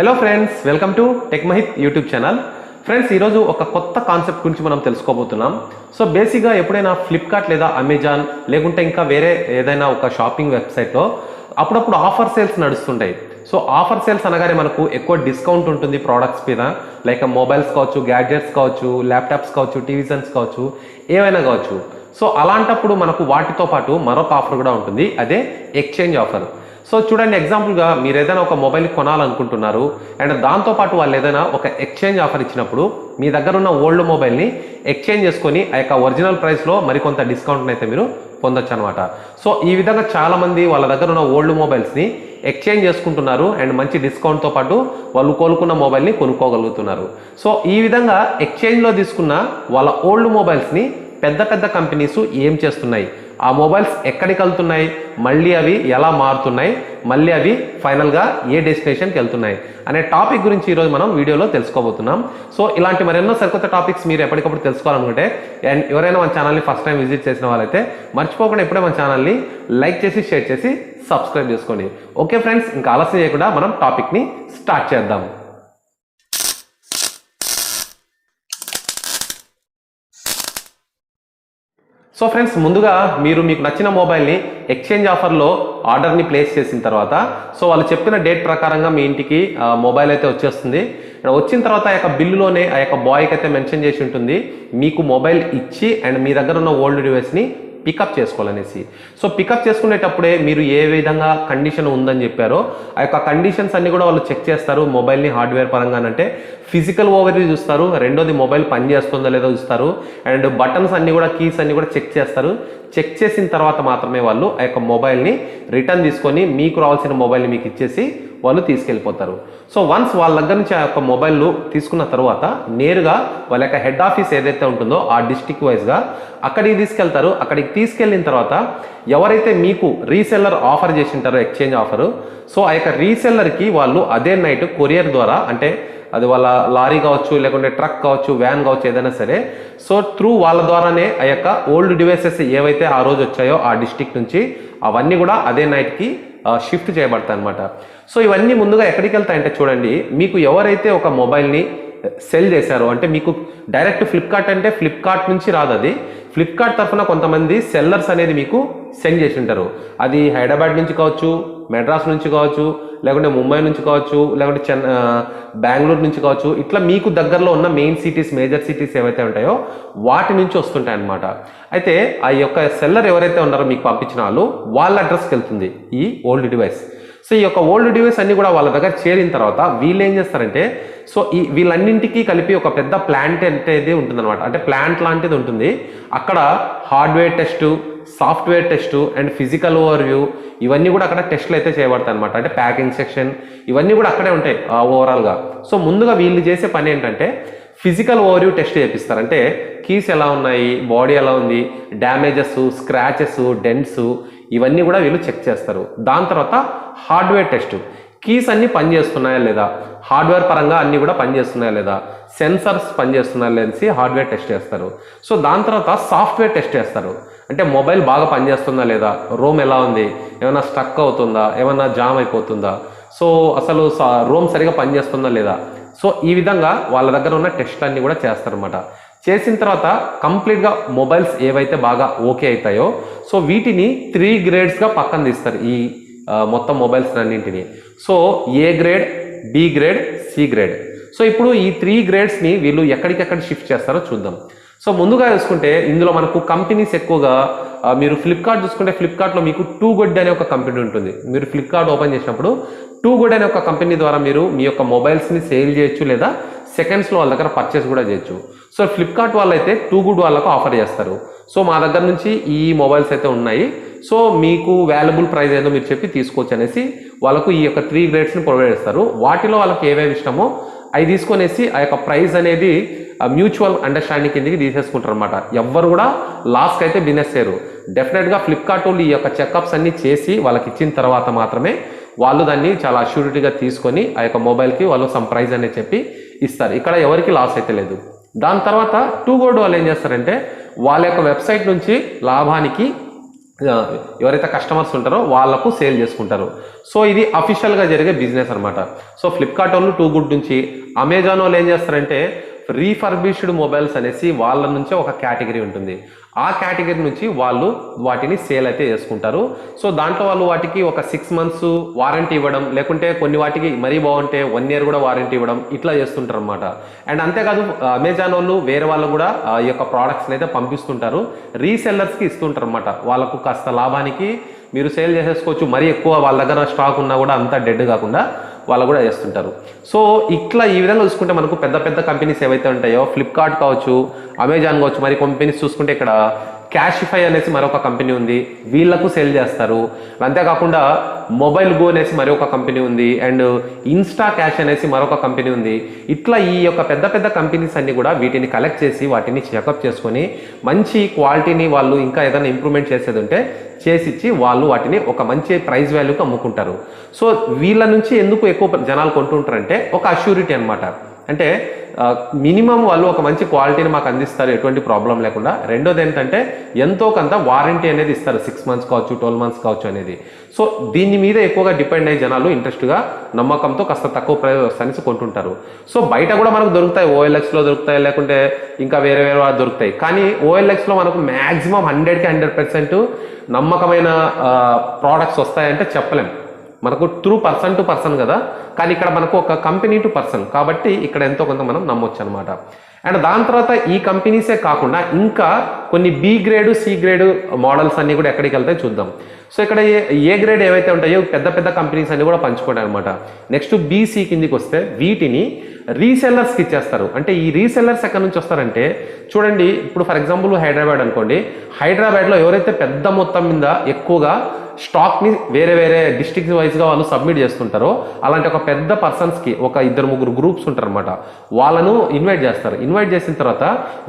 Hello friends, welcome to tech Mahith YouTube channel. Friends, ఈరోజు ఒక కొత్త కాన్సెప్ట్ గురించి మనం తెలుసుకోబోతున్నాం. సో బేసిక్గా ఎప్పుడైనా ఫ్లిప్కార్ట్ లేదా అమెజాన్ లేకుంటే ఇంకా వేరే ఏదైనా ఒక షాపింగ్ వెబ్సైట్లో అప్పుడప్పుడు ఆఫర్ సేల్స్ నడుస్తుంటాయి. సో ఆఫర్ సేల్స్ అనగానే మనకు ఎక్కువ డిస్కౌంట్ ఉంటుంది ప్రోడక్ట్స్ మీద, లైక్ మొబైల్స్ కావచ్చు, గ్యాడ్జెట్స్ కావచ్చు, ల్యాప్టాప్స్ కావచ్చు, టీవీజన్స్ కావచ్చు, ఏవైనా కావచ్చు. సో అలాంటప్పుడు మనకు వాటితో పాటు మరొక ఆఫర్ కూడా ఉంటుంది, అదే ఎక్స్చేంజ్ ఆఫర్. సో చూడండి, ఎగ్జాంపుల్గా మీరు ఏదైనా ఒక మొబైల్ కొనాలనుకుంటున్నారు అండ్ దాంతోపాటు వాళ్ళు ఏదైనా ఒక ఎక్స్చేంజ్ ఆఫర్ ఇచ్చినప్పుడు మీ దగ్గర ఉన్న ఓల్డ్ మొబైల్ని ఎక్స్చేంజ్ చేసుకొని ఆ యొక్క ఒరిజినల్ ప్రైస్లో మరికొంత డిస్కౌంట్ని అయితే మీరు పొందొచ్చు అనమాట. సో ఈ విధంగా చాలామంది వాళ్ళ దగ్గర ఉన్న ఓల్డ్ మొబైల్స్ని ఎక్స్చేంజ్ చేసుకుంటున్నారు అండ్ మంచి డిస్కౌంట్తో పాటు వాళ్ళు కోలుకున్న మొబైల్ని కొనుక్కోగలుగుతున్నారు. సో ఈ విధంగా ఎక్స్చేంజ్లో తీసుకున్న వాళ్ళ ఓల్డ్ మొబైల్స్ని పెద్ద పెద్ద కంపెనీస్ ఏం చేస్తున్నాయి, ఆ మొబైల్స్ ఎక్కడికి వెళ్తున్నాయి, మళ్ళీ అవి ఎలా మారుతున్నాయి, మళ్ళీ అవి ఫైనల్గా ఏ డెస్టినేషన్కి వెళ్తున్నాయి అనే టాపిక్ గురించి ఈరోజు మనం వీడియోలో తెలుసుకోబోతున్నాం. సో ఇలాంటి మరెన్నో సరికొత్త టాపిక్స్ మీరు ఎప్పటికప్పుడు తెలుసుకోవాలనుకుంటే అండ్ ఎవరైనా మన ఛానల్ని ఫస్ట్ టైం విజిట్ చేసిన వాళ్ళైతే మర్చిపోకుండా ఇప్పుడే మన ఛానల్ని లైక్ చేసి, షేర్ చేసి, సబ్స్క్రైబ్ చేసుకోండి. ఓకే ఫ్రెండ్స్, ఇంకా ఆలస్యం చేయకుండా మనం టాపిక్ని స్టార్ట్ చేద్దాం. సో ఫ్రెండ్స్, ముందుగా మీకు నచ్చిన మొబైల్ని ఎక్స్చేంజ్ ఆఫర్లో ఆర్డర్ని ప్లేస్ చేసిన తర్వాత సో వాళ్ళు చెప్పిన డేట్ ప్రకారంగా మీ ఇంటికి మొబైల్ అయితే వచ్చేస్తుంది. వచ్చిన తర్వాత ఆ యొక్క బిల్లులోనే ఆ యొక్క బాయ్కి అయితే మెన్షన్ చేసి ఉంటుంది మీకు మొబైల్ ఇచ్చి అండ్ మీ దగ్గర ఉన్న ఓల్డ్ డివైస్ని పికప్ చేసుకోవాలనేసి. సో పికప్ చేసుకునేటప్పుడే మీరు ఏ విధంగా కండిషన్ ఉందని చెప్పారో ఆ యొక్క కండిషన్స్ అన్ని కూడా వాళ్ళు చెక్ చేస్తారు. మొబైల్ని హార్డ్వేర్ పరంగానంటే ఫిజికల్ ఓవర్వ్యూ చూస్తారు, రెండోది మొబైల్ పని చేస్తుందో లేదో చూస్తారు, అండ్ బటన్స్ అన్ని కూడా, కీస్ అన్ని కూడా చెక్ చేస్తారు. చెక్ చేసిన తర్వాత మాత్రమే వాళ్ళు ఆ యొక్క మొబైల్ని రిటర్న్ తీసుకొని మీకు రావాల్సిన మొబైల్ని మీకు ఇచ్చేసి వాళ్ళు తీసుకెళ్ళిపోతారు. సో వన్స్ వాళ్ళ దగ్గర నుంచి ఆ యొక్క మొబైల్ తీసుకున్న తర్వాత నేరుగా వాళ్ళ యొక్క హెడ్ ఆఫీస్ ఏదైతే ఉంటుందో ఆ డిస్ట్రిక్ట్ వైజ్గా అక్కడికి తీసుకెళ్తారు. అక్కడికి తీసుకెళ్ళిన తర్వాత ఎవరైతే మీకు రీసెల్లర్ ఆఫర్ చేసింటారో ఎక్స్చేంజ్ ఆఫరు, సో ఆ యొక్క రీసెల్లర్కి వాళ్ళు అదే నైట్ కొరియర్ ద్వారా, అంటే అది వాళ్ళ లారీ కావచ్చు, లేకుంటే ట్రక్ కావచ్చు, వ్యాన్ కావచ్చు, ఏదైనా సరే, సో త్రూ వాళ్ళ ద్వారానే ఆ యొక్క ఓల్డ్ డివైసెస్ ఏవైతే ఆ రోజు వచ్చాయో ఆ డిస్ట్రిక్ట్ నుంచి అవన్నీ కూడా అదే నైట్కి షిఫ్ట్ చేయబడతాయి అనమాట. సో ఇవన్నీ ముందుగా ఎక్కడికి వెళ్తాయంటే చూడండి, మీకు ఎవరైతే ఒక మొబైల్ని సెల్ చేశారో, అంటే మీకు డైరెక్ట్ ఫ్లిప్కార్ట్ అంటే ఫ్లిప్కార్ట్ నుంచి రాదు, అది ఫ్లిప్కార్ట్ తరఫున కొంతమంది సెల్లర్స్ అనేది మీకు సెండ్ చేసి ఉంటారు. అది హైదరాబాద్ నుంచి కావచ్చు, మెడ్రాస్ నుంచి కావచ్చు, లేకుంటే ముంబై నుంచి కావచ్చు, లేకుంటే బెంగళూరు నుంచి కావచ్చు, ఇట్లా మీకు దగ్గరలో ఉన్న మెయిన్ సిటీస్, మేజర్ సిటీస్ ఏవైతే ఉంటాయో వాటి నుంచి వస్తుంటాయి అన్నమాట. అయితే ఆ యొక్క సెల్లర్ ఎవరైతే ఉన్నారో మీకు పంపించిన వాళ్ళ అడ్రస్కి వెళ్తుంది ఈ ఓల్డ్ డివైస్. సో ఈ యొక్క ఓల్డ్ డివైస్ అన్ని కూడా వాళ్ళ దగ్గర చేరిన తర్వాత వీళ్ళు ఏం చేస్తారంటే, సో ఈ వీళ్ళన్నింటికి కలిపి ఒక పెద్ద ప్లాంట్ అనేది ఉంటుందన్నమాట. అంటే ప్లాంట్ లాంటిది ఉంటుంది. అక్కడ hardware test, software test and physical overview ఇవన్నీ కూడా అక్కడ టెస్ట్లు అయితే చేయబడతాయి అనమాట. అంటే ప్యాకింగ్ సెక్షన్ ఇవన్నీ కూడా అక్కడే ఉంటాయి ఓవరాల్గా. సో ముందుగా వీళ్ళు చేసే పని ఏంటంటే ఫిజికల్ ఓవర్వ్యూ టెస్ట్ చేపిస్తారు. అంటే కీస్ ఎలా ఉన్నాయి, బాడీ ఎలా ఉంది, డ్యామేజెస్, స్క్రాచెస్, డెంట్స్ ఇవన్నీ కూడా వీళ్ళు చెక్ చేస్తారు. దాని తర్వాత హార్డ్వేర్ టెస్ట్, కీస్ అన్ని పనిచేస్తున్నాయా లేదా, హార్డ్వేర్ పరంగా అన్ని కూడా పనిచేస్తున్నాయా లేదా, సెన్సర్స్ పనిచేస్తున్నాయా లేదని హార్డ్వేర్ టెస్ట్ చేస్తారు. సో దాని తర్వాత సాఫ్ట్వేర్ టెస్ట్ చేస్తారు. అంటే మొబైల్ బాగా పనిచేస్తుందా లేదా, రోమ్ ఎలా ఉంది, ఏమైనా స్టక్ అవుతుందా, ఏమైనా జామ్ అయిపోతుందా, సో అసలు రోమ్ సరిగా పనిచేస్తుందా లేదా. సో ఈ విధంగా వాళ్ళ దగ్గర ఉన్న టెస్ట్ అన్ని కూడా చేస్తారన్నమాట. చేసిన తర్వాత కంప్లీట్గా మొబైల్స్ ఏవైతే బాగా ఓకే అవుతాయో సో వీటిని 3 గ్రేడ్స్గా పక్కన తీస్తారు, ఈ మొత్తం మొబైల్స్ అన్నింటినీ. So A grade, B grade, C grade. So ఇప్పుడు ఈ 3 గ్రేడ్స్ని వీళ్ళు ఎక్కడికెక్కడ షిఫ్ట్ చేస్తారో చూద్దాం. సో ముందుగా చూసుకుంటే ఇందులో మనకు కంపెనీస్ ఎక్కువగా మీరు ఫ్లిప్కార్ట్ చూసుకుంటే ఫ్లిప్కార్ట్లో మీకు టూ గుడ్ అనే ఒక కంపెనీ ఉంటుంది. మీరు ఫ్లిప్కార్ట్ ఓపెన్ చేసినప్పుడు టూ గుడ్ అనే ఒక కంపెనీ ద్వారా మీరు మీ యొక్క మొబైల్స్ని సేల్ చేయొచ్చు, లేదా సెకండ్స్లో వాళ్ళ దగ్గర పర్చేస్ కూడా చేయొచ్చు. సో ఫ్లిప్కార్ట్ వాళ్ళైతే టూ గుడ్ వాళ్ళకు ఆఫర్ చేస్తారు. సో మా దగ్గర నుంచి ఈ మొబైల్స్ అయితే ఉన్నాయి, సో మీకు వాల్యుబుల్ ప్రైస్ ఏదో మీరు చెప్పి తీసుకోవచ్చు అనేసి వాళ్ళకు ఈ యొక్క 3 గ్రేడ్స్ని ప్రొవైడ్ చేస్తారు. వాటిలో వాళ్ళకి ఏవేవి ఇష్టమో అవి తీసుకొనేసి ఆ యొక్క ప్రైస్ అనేది మ్యూచువల్ అండర్స్టాండింగ్ కిందకి తీసేసుకుంటారు అనమాట. ఎవ్వరు కూడా లాస్కి అయితే బిజినెస్ చేయరు. డెఫినెట్గా ఫ్లిప్కార్ట్ వాళ్ళు ఈ యొక్క చెకప్స్ అన్ని చేసి వాళ్ళకి ఇచ్చిన తర్వాత మాత్రమే వాళ్ళు దాన్ని చాలా అష్యూరిటీగా తీసుకొని ఆ యొక్క మొబైల్కి వాళ్ళు సమ్ ప్రైజ్ అనేది చెప్పి ఇస్తారు. ఇక్కడ ఎవరికి లాస్ అయితే లేదు. దాని తర్వాత టూ గోల్డ్ వాళ్ళు ఏం చేస్తారంటే వాళ్ళ యొక్క వెబ్సైట్ నుంచి లాభానికి ఎవరైతే కస్టమర్స్ ఉంటారో వాళ్ళకు సేల్ చేసుకుంటారు. సో ఇది అఫీషియల్గా జరిగే బిజినెస్ అనమాట. సో ఫ్లిప్కార్ట్ వాళ్ళు టూ గుడ్ నుంచి, అమెజాన్ వాళ్ళు ఏం చేస్తారంటే రీఫర్బిష్డ్ మొబైల్స్ అనేసి వాళ్ళ నుంచే ఒక కేటగిరీ ఉంటుంది. ఆ కేటగిరీ నుంచి వాళ్ళు వాటిని సేల్ అయితే చేసుకుంటారు. సో దాంట్లో వాళ్ళు వాటికి ఒక 6 months వారంటీ ఇవ్వడం, లేకుంటే కొన్ని వాటికి మరీ బాగుంటే 1 year కూడా వారంటీ ఇవ్వడం, ఇట్లా చేస్తుంటారు అనమాట. అండ్ అంతేకాదు అమెజాన్ వాళ్ళు వేరే వాళ్ళు కూడా ఈ యొక్క ప్రోడక్ట్స్ని అయితే పంపిస్తుంటారు, రీసెల్లర్స్కి ఇస్తుంటారు అనమాట. వాళ్ళకు కాస్త లాభానికి మీరు సేల్ చేసేసుకోవచ్చు. మరీ ఎక్కువ వాళ్ళ దగ్గర స్టాక్ ఉన్నా కూడా అంతా డెడ్ కాకుండా వాళ్ళు కూడా చేస్తుంటారు. సో ఇట్లా ఈ విధంగా చూసుకుంటే మనకు పెద్ద పెద్ద కంపెనీస్ ఏవైతే ఉంటాయో, ఫ్లిప్కార్ట్ కావచ్చు, అమెజాన్ కావచ్చు, మరి కంపెనీస్ చూసుకుంటే ఇక్కడ క్యాషిఫై అనేసి మరొక కంపెనీ ఉంది, వీళ్ళకు సేల్ చేస్తారు. అంతేకాకుండా మొబైల్ గో అనేసి మరొక కంపెనీ ఉంది, అండ్ ఇన్స్టా క్యాష్ అనేసి మరొక కంపెనీ ఉంది. ఇట్లా ఈ యొక్క పెద్ద పెద్ద కంపెనీస్ అన్ని కూడా వీటిని కలెక్ట్ చేసి వాటిని చెకప్ చేసుకొని మంచి క్వాలిటీని వాళ్ళు ఇంకా ఏదైనా ఇంప్రూవ్మెంట్ చేసేది ఉంటే చేసిచ్చి వాళ్ళు వాటిని ఒక మంచి ప్రైస్ వాల్యూకి అమ్ముకుంటారు. సో వీళ్ళ నుంచి ఎందుకు ఎక్కువ జనాలు కొంటుంటారంటే ఒక అష్యూరిటీ అనమాట. అంటే మినిమం వాళ్ళు ఒక మంచి క్వాలిటీని మాకు అందిస్తారు ఎటువంటి ప్రాబ్లం లేకుండా. రెండోది ఏంటంటే ఎంతో కొంత వారంటీ అనేది ఇస్తారు, 6 months కావచ్చు, 12 months కావచ్చు అనేది. సో దీని మీద ఎక్కువగా డిపెండ్ అయ్యే జనాలు ఇంట్రెస్ట్గా నమ్మకంతో కాస్త తక్కువ ప్రైస్ వస్తాయని కొంటుంటారు. సో బయట కూడా మనకు దొరుకుతాయి, OLXలో దొరుకుతాయి, లేకుంటే ఇంకా వేరే వేరే దొరుకుతాయి. కానీ OLXలో మనకు మ్యాక్సిమం 100కి 100% నమ్మకమైన ప్రోడక్ట్స్ వస్తాయంటే చెప్పలేం. మనకు త్రూ పర్సన్ టు పర్సన్ కదా, కానీ ఇక్కడ మనకు ఒక కంపెనీ టు పర్సన్ కాబట్టి ఇక్కడ ఎంతో కొంత మనం నమ్మొచ్చు అనమాట. అండ్ దాని తర్వాత ఈ కంపెనీసే కాకుండా ఇంకా కొన్ని B grade, C grade models అన్ని కూడా ఎక్కడికి వెళ్తాయి చూద్దాం. సో ఇక్కడ ఏ గ్రేడ్ ఏవైతే ఉంటాయో పెద్ద పెద్ద కంపెనీస్ అన్ని కూడా పంచుకుంటాయి అనమాట. నెక్స్ట్ BC కిందికి వస్తే వీటిని రీసెల్లర్స్కి ఇచ్చేస్తారు. అంటే ఈ రీసెల్లర్స్ ఎక్కడి నుంచి వస్తారంటే చూడండి, ఇప్పుడు ఫర్ ఎగ్జాంపుల్ హైదరాబాద్ అనుకోండి, హైదరాబాద్లో ఎవరైతే పెద్ద మొత్తం మీద ఎక్కువగా స్టాక్ని వేరే వేరే డిస్ట్రిక్ట్ వైజ్గా వాళ్ళు సబ్మిట్ చేస్తుంటారో అలాంటి ఒక పెద్ద పర్సన్స్కి ఒక 2-3 గ్రూప్స్ ఉంటారు అనమాట. వాళ్ళను ఇన్వైట్ చేస్తారు. ఇన్వైట్ చేసిన తర్వాత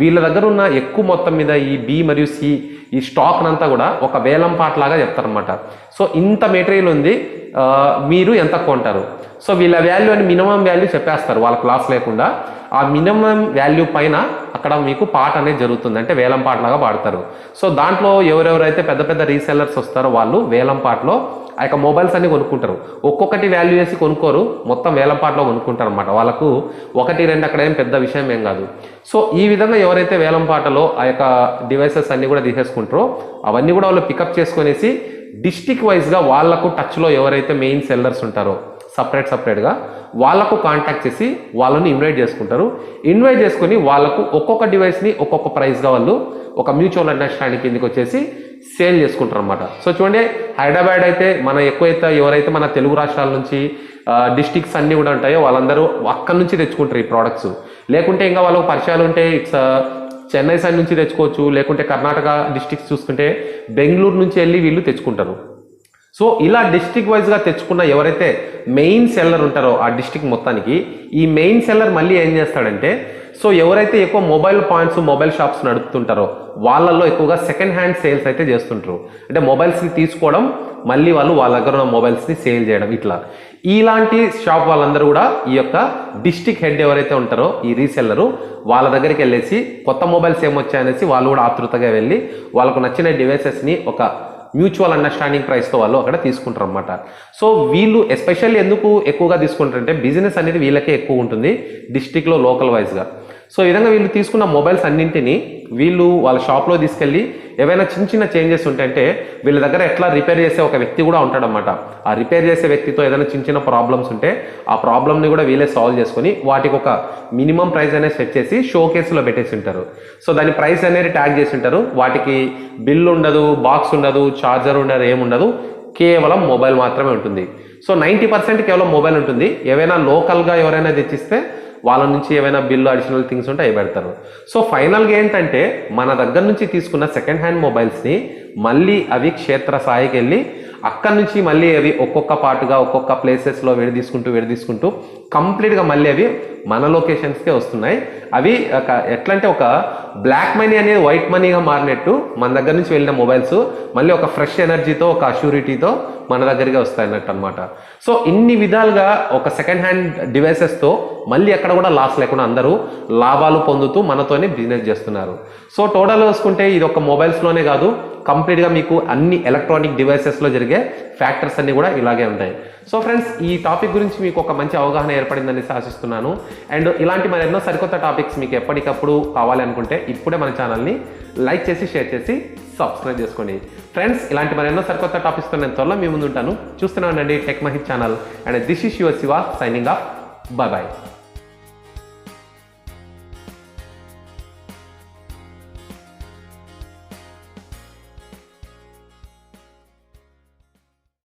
వీళ్ళ దగ్గర ఉన్న ఎక్కువ మొత్తం మీద ఈ B మరియు C ఈ స్టాక్ అంతా కూడా ఒక వేలం పాటలాగా చెప్తారనమాట. సో ఇంత మెటీరియల్ ఉంది, మీరు ఎంత కొంటారు. సో వీళ్ళ వాల్యూ అని మినిమం వాల్యూ చెప్పేస్తారు వాళ్ళకి లాస్ లేకుండా. ఆ మినిమం వాల్యూ పైన అక్కడ మీకు పాట అనేది జరుగుతుంది, అంటే వేలం పాటలాగా పాడతారు. సో దాంట్లో ఎవరెవరైతే పెద్ద పెద్ద రీసెల్లర్స్ వస్తారో వాళ్ళు వేలం పాటలో ఆ యొక్క మొబైల్స్ అన్ని కొనుక్కుంటారు. ఒక్కొక్కటి వాల్యూ వేసి కొనుక్కోరు, మొత్తం వేలం పాటలో కొనుక్కుంటారు అనమాట. వాళ్ళకు 1-2 అక్కడ ఏం పెద్ద విషయం ఏం కాదు. సో ఈ విధంగా ఎవరైతే వేలం పాటలో ఆ యొక్క డివైసెస్ అన్ని కూడా తీసేసుకుంటారో అవన్నీ కూడా వాళ్ళు పికప్ చేసుకునేసి డిస్ట్రిక్ట్ వైజ్గా వాళ్ళకు టచ్లో ఎవరైతే మెయిన్ సెల్లర్స్ ఉంటారో సపరేట్గా వాళ్ళకు కాంటాక్ట్ చేసి వాళ్ళని ఇన్వైట్ చేసుకుంటారు. ఇన్వైట్ చేసుకుని వాళ్ళకు ఒక్కొక్క డివైస్ని ఒక్కొక్క ప్రైస్గా వాళ్ళు ఒక మ్యూచువల్ అండర్స్టాండింగ్ కిందకి వచ్చేసి సేల్ చేసుకుంటారు అనమాట. సో చూడండి, హైదరాబాద్ అయితే మన ఎక్కువైతే ఎవరైతే మన తెలుగు రాష్ట్రాల నుంచి డిస్ట్రిక్ట్స్ అన్నీ కూడా ఉంటాయో వాళ్ళందరూ అక్కడి నుంచి తెచ్చుకుంటారు ఈ ప్రోడక్ట్స్. లేకుంటే ఇంకా వాళ్ళకు పరిచయాలు ఉంటే ఇట్స్ చెన్నై సైడ్ నుంచి తెచ్చుకోవచ్చు, లేకుంటే కర్ణాటక డిస్ట్రిక్ట్స్ చూసుకుంటే బెంగళూరు నుంచి వెళ్ళి వీళ్ళు తెచ్చుకుంటారు. సో ఇలా డిస్ట్రిక్ట్ వైజ్గా తెచ్చుకున్న ఎవరైతే మెయిన్ సెల్లర్ ఉంటారో ఆ డిస్ట్రిక్ట్ మొత్తానికి, ఈ మెయిన్ సెల్లర్ మళ్ళీ ఏం చేస్తాడంటే, సో ఎవరైతే ఎక్కువ మొబైల్ పాయింట్స్, మొబైల్ షాప్స్ నడుపుతుంటారో వాళ్ళల్లో ఎక్కువగా సెకండ్ హ్యాండ్ సేల్స్ అయితే చేస్తుంటారు. అంటే మొబైల్స్ని తీసుకోవడం, మళ్ళీ వాళ్ళు వాళ్ళ దగ్గర ఉన్న మొబైల్స్ని సేల్ చేయడం. ఇలాంటి షాప్ వాళ్ళందరూ కూడా ఈ యొక్క డిస్ట్రిక్ట్ హెడ్ ఎవరైతే ఉంటారో ఈ రీసెల్లరు వాళ్ళ దగ్గరికి వెళ్ళేసి కొత్త మొబైల్స్ ఏమొచ్చాయనేసి వాళ్ళు కూడా ఆతృతగా వెళ్ళి వాళ్ళకు నచ్చిన డివైసెస్ని ఒక మ్యూచువల్ అండర్స్టాండింగ్ ప్రైస్తో వాళ్ళు అక్కడ తీసుకుంటారు అనమాట. సో వీళ్ళు ఎస్పెషల్లీ ఎందుకు ఎక్కువగా తీసుకుంటారంటే బిజినెస్ అనేది వీళ్ళకే ఎక్కువ ఉంటుంది డిస్ట్రిక్ట్లో లోకల్ వైజ్గా. సో ఈ విధంగా వీళ్ళు తీసుకున్న మొబైల్స్ అన్నింటినీ వీళ్ళు వాళ్ళ షాప్లో తీసుకెళ్ళి ఏవైనా చిన్న చేంజెస్ ఉంటాయంటే వీళ్ళ దగ్గర ఎట్లా రిపేర్ చేసే ఒక వ్యక్తి కూడా ఉంటాడనమాట. ఆ రిపేర్ చేసే వ్యక్తితో ఏదైనా చిన్న ప్రాబ్లమ్స్ ఉంటే ఆ ప్రాబ్లమ్ని కూడా వీళ్ళే సాల్వ్ చేసుకొని వాటికి ఒక మినిమం ప్రైస్ అనేది సెట్ చేసి షో కేసులో పెట్టేసి ఉంటారు. సో దాని ప్రైస్ అనేది ట్యాగ్ చేసి ఉంటారు. వాటికి బిల్ ఉండదు, బాక్స్ ఉండదు, ఛార్జర్ ఉండదు, ఏముండదు, కేవలం మొబైల్ మాత్రమే ఉంటుంది. సో 90% కేవలం మొబైల్ ఉంటుంది. ఏవైనా లోకల్గా ఎవరైనా తెచ్చిస్తే వాళ్ళ నుంచి ఏవైనా బిల్లు అడిషనల్ థింగ్స్ ఉంటే అవి పెడతారు. సో ఫైనల్గా ఏంటంటే మన దగ్గర నుంచి తీసుకున్న సెకండ్ హ్యాండ్ మొబైల్స్ని మళ్ళీ అవి క్షేత్రస్థాయికి వెళ్ళి అక్కడి నుంచి మళ్ళీ అవి ఒక్కొక్క పార్ట్గా ఒక్కొక్క ప్లేసెస్లో విడదీసుకుంటూ కంప్లీట్గా మళ్ళీ అవి మన లొకేషన్స్కే వస్తున్నాయి. అవి ఎట్లా అంటే ఒక బ్లాక్ మనీ అనేది వైట్ మనీగా మారినట్టు మన దగ్గర నుంచి వెళ్ళిన మొబైల్స్ మళ్ళీ ఒక ఫ్రెష్ ఎనర్జీతో, ఒక అష్యూరిటీతో మన దగ్గరికి వస్తాయి అన్నట్టు అనమాట. సో ఇన్ని విధాలుగా ఒక సెకండ్ హ్యాండ్ డివైసెస్తో మళ్ళీ ఎక్కడ కూడా లాస్ లేకుండా అందరూ లాభాలు పొందుతూ మనతోనే బిజినెస్ చేస్తున్నారు. సో టోటల్ చూసుకుంటే ఇది ఒక మొబైల్స్లోనే కాదు, కంప్లీట్గా మీకు అన్ని ఎలక్ట్రానిక్ డివైసెస్లో జరిగే ఫ్యాక్టర్స్ అన్నీ కూడా ఇలాగే ఉంటాయి. సో ఫ్రెండ్స్, ఈ టాపిక్ గురించి మీకు ఒక మంచి అవగాహన ఏర్పడిందని ఆశిస్తున్నాను. అండ్ ఇలాంటి మరి ఎన్నో సరికొత్త టాపిక్స్ మీకు ఎప్పటికప్పుడు కావాలి అనుకుంటే ఇప్పుడే మన ఛానల్ని లైక్ చేసి, షేర్ చేసి, సబ్స్క్రైబ్ చేసుకోండి. ఫ్రెండ్స్, ఇలాంటి మరి ఎన్నో సరికొత్త టాపిక్స్తో నేను త్వరలో మీ ముందు ఉంటాను. చూస్తూనే ఉండండి tech Mahit channel. And this is your Shiva signing off. Bye bye.